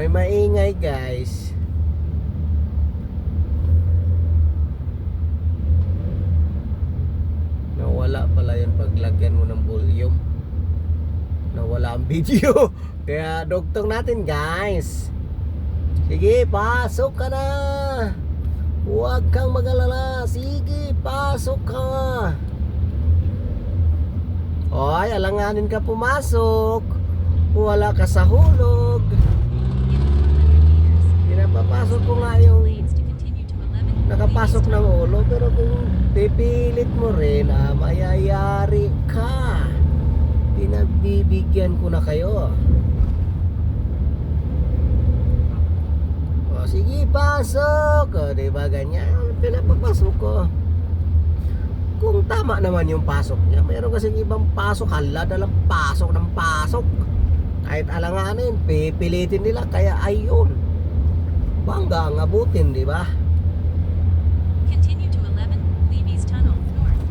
May maingay guys. Nawala pala yun paglagyan mo ng volume. Nawala ang video. Kaya dugtong natin guys. Sige, pasok ka na. Huwag kang mag-alala. Sige, pasok ka. Oy, alanganin ka pumasok. Wala ka sa hulog. Pinapapasok ko nga yung nakapasok ng ulo. Pero kung pipilit mo rin, mayayari ka. Pinagbibigyan ko na kayo. O sige, pasok. O diba ganyan, pinapapasok ko. Kung tama naman yung pasok niya. Mayroon kasing ibang pasok, hala dalang pasok ng pasok. Kahit alanganin, pipilitin nila. Kaya ayun, bangga ang abutin, di ba? Continue to 11 Levy's Tunnel North.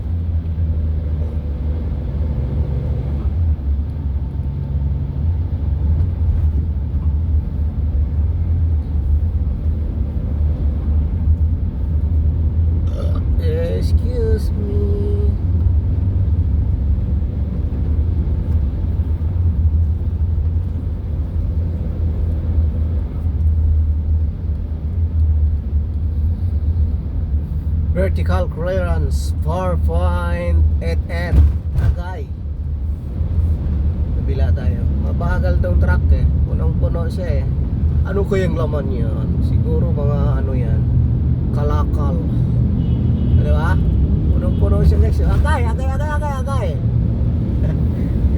Excuse me. Vertical clearance 4.8N. Agay. Nabila tayo. Mabagal tong truck eh. Punong-puno siya eh. Ano kayang laman yan? Siguro mga ano yan, kalakal. Ano ba? Punong-puno siya guys. Agay.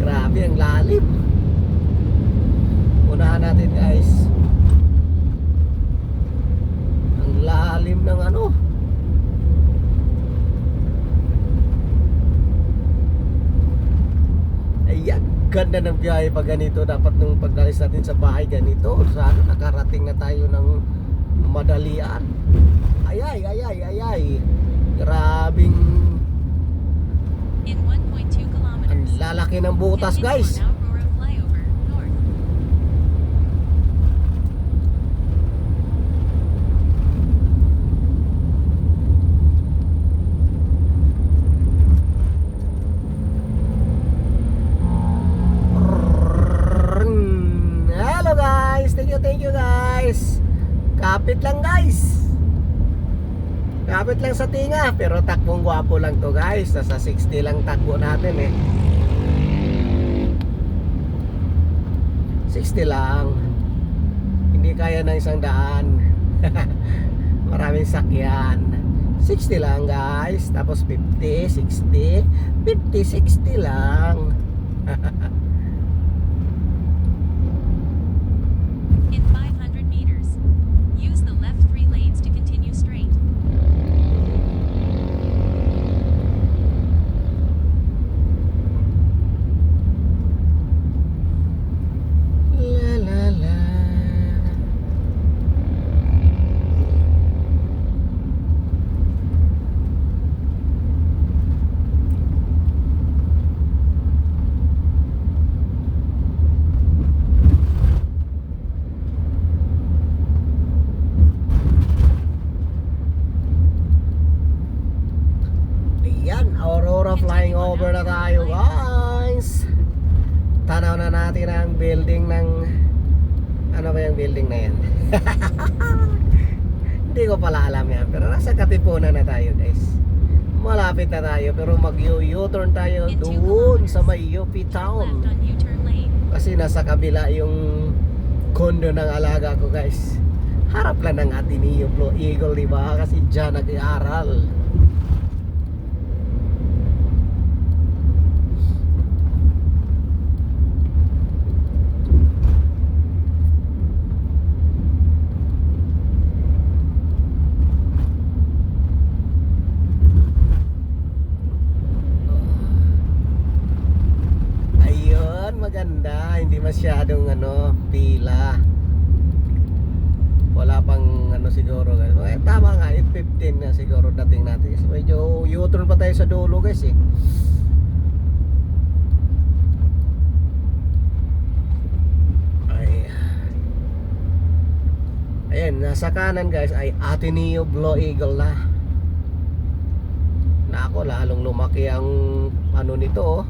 Grabe ang lalim. Unahan natin guys. Ang lalim ng ano. Ayan, ganda ng biyahe pag ganito. Dapat nung pagdalis natin sa bahay ganito. Sana nakarating na tayo ng madalian. Ay. Grabing In 1.2 kilometers. ang lalaki ng butas guys. Continue on Aurora Flyover North. Hello guys, thank you guys. Kapit lang guys. Kapit lang sa tinga. Pero takbong gwapo lang to guys. Nasa 60 lang takbo natin eh. 60 lang. Hindi kaya ng 100. Maraming sakyan. 60 lang guys. Tapos 50, 60, 50, 60 lang. In 500 meters, use the left 3 lanes to continue straight. La la la. Ayan, Aurora flying over na tayo guys. Tanaw na natin ang building ng ano ba yung building na yan? Hindi ko pala alam yan. Pero nasa Katipunan na tayo guys. Malapit na tayo. Pero mag-U-turn tayo In 2 doon sa may kilometers, UP turn Town. left on U-turn lane. Kasi nasa kabila yung kondo ng alaga ko guys. Harap lang ng Ateneo Blue Eagle, diba? Kasi dyan nag-aaral. Ayun, maganda. Hindi masyadong pila. Wala pang siguro guys. Tama nga, 8:15 na siguro dating natin. So, medyo U-turn pa tayo sa dulo guys eh. Ay. Then nasa kanan guys ay Ateneo Blue Eagle na. Nako, lalong lumaki ang ano nito oh.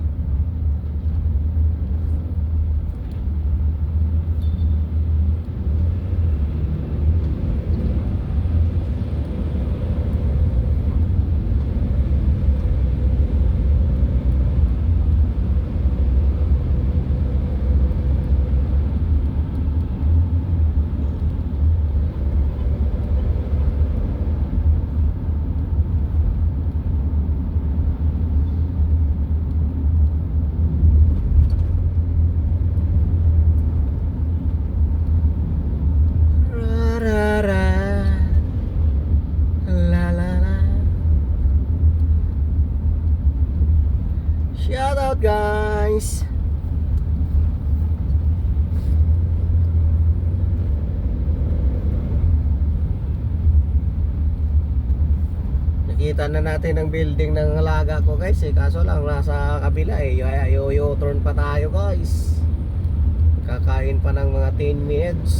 Shout out guys. Nakita na natin ang building ng alaga ko guys eh. Kaso lang nasa kabila eh. Yo-turn pa tayo guys. Kakain pa ng mga 10 minutes.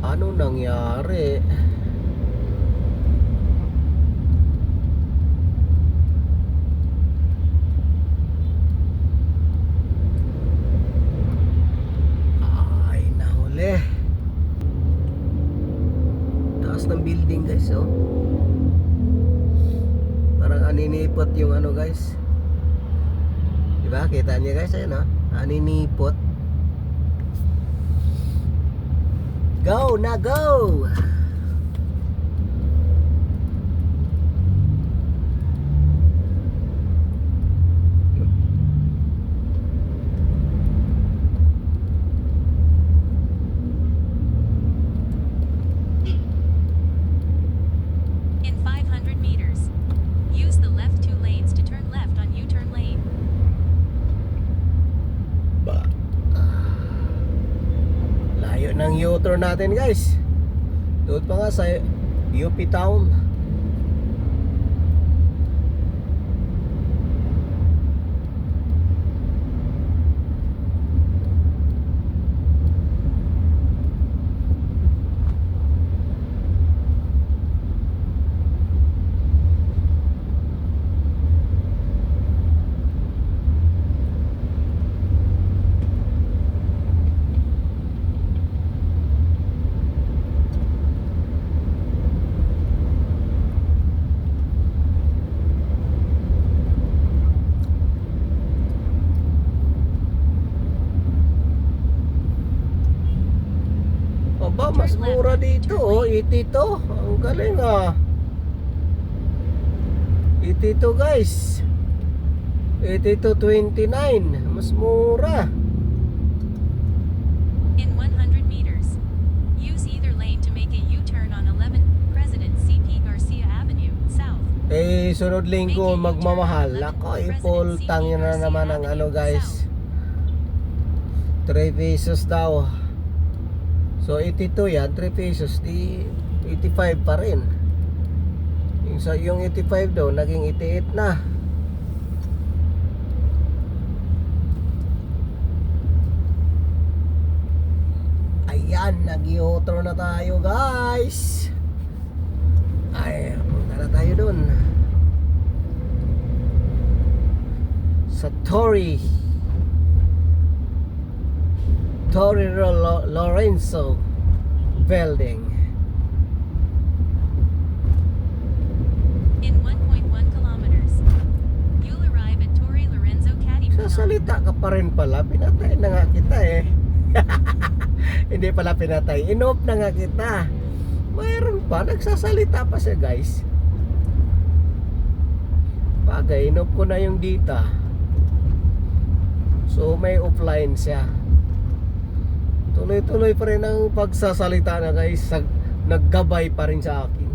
Ano nangyari? Ay, nahuli. Taas ng building guys, oh. Parang aninipot yung ano guys. Diba? Kita niyo guys, ayun oh. Aninipot. Go na go. In 500 meters, use the left 2 lanes to turn left on U-turn lane. Ba. Layo ng U-turn natin guys. Doon pa nga sa UP Town. Aba, mas mura dito oh, 82. Ang galing ah. 82 guys. 82.29. Mas mura. In 100 meters, use either lane to make a U-turn on 11 President C.P. Garcia Avenue, South. Eh, sunod linggo magmamahal. Ako, ipol tangin na naman ang ano guys. 3 pesos daw. So 82 yan, 3 pesos di 85 pa rin. Yung 85 daw naging 88 na. Ayan, nag-i-outro na tayo guys. Ay, punta na tayo dun sa Torre Lorenzo Building. In 1.1 kilometers, you'll arrive at Torre Lorenzo Caddy. Sasalita ka pa rin pala. Pinatay na nga kita eh. Hindi pala pinatay. Inop na nga kita. Mayroon pa. Nagsasalita pa siya guys. Bagay, inop ko na yung data. So may offline siya. Tuloy-tuloy pa rin ang pagsasalita na guys. Naggabay pa rin sa akin.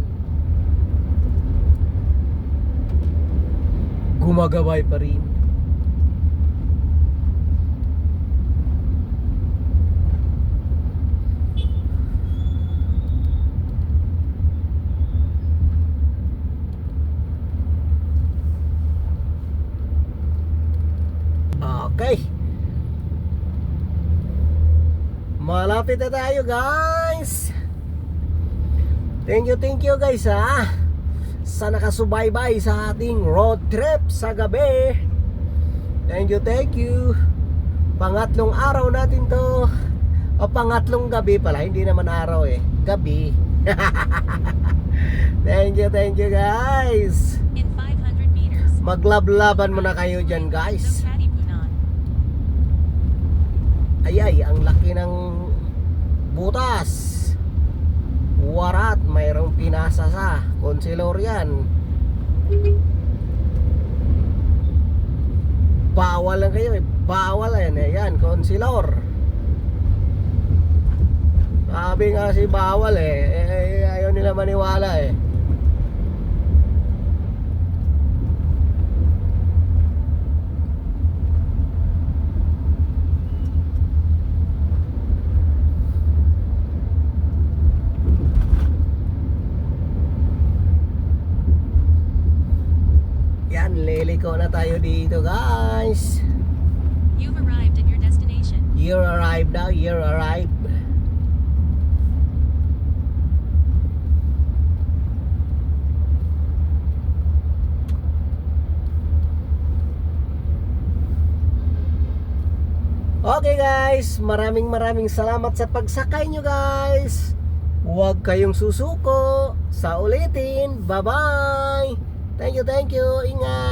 gumagabay pa rin. Okay. Malapit na tayo, guys. Thank you guys sa nakasubaybay sa ating road trip sa gabi. Thank you. Pangatlong araw natin to. O pangatlong gabi pala, hindi naman araw gabi. Thank you guys. In 500 meters, Maglablaban muna kayo dyan, guys. Katipunan. Ay, ang laki ng butas. Warat, mayroong pinasa sa konsilor yan. Bawal lang kayo bawal yan, konsilor. Sabi nga si bawal ayaw nila maniwala Yan, liliko na tayo dito, guys. You've arrived at your destination. You're arrived now, you're arrived. Okay guys, maraming salamat sa pagsakay nyo, guys. Huwag kayong susuko. Sa ulitin. Bye bye. Thank you. Ingat.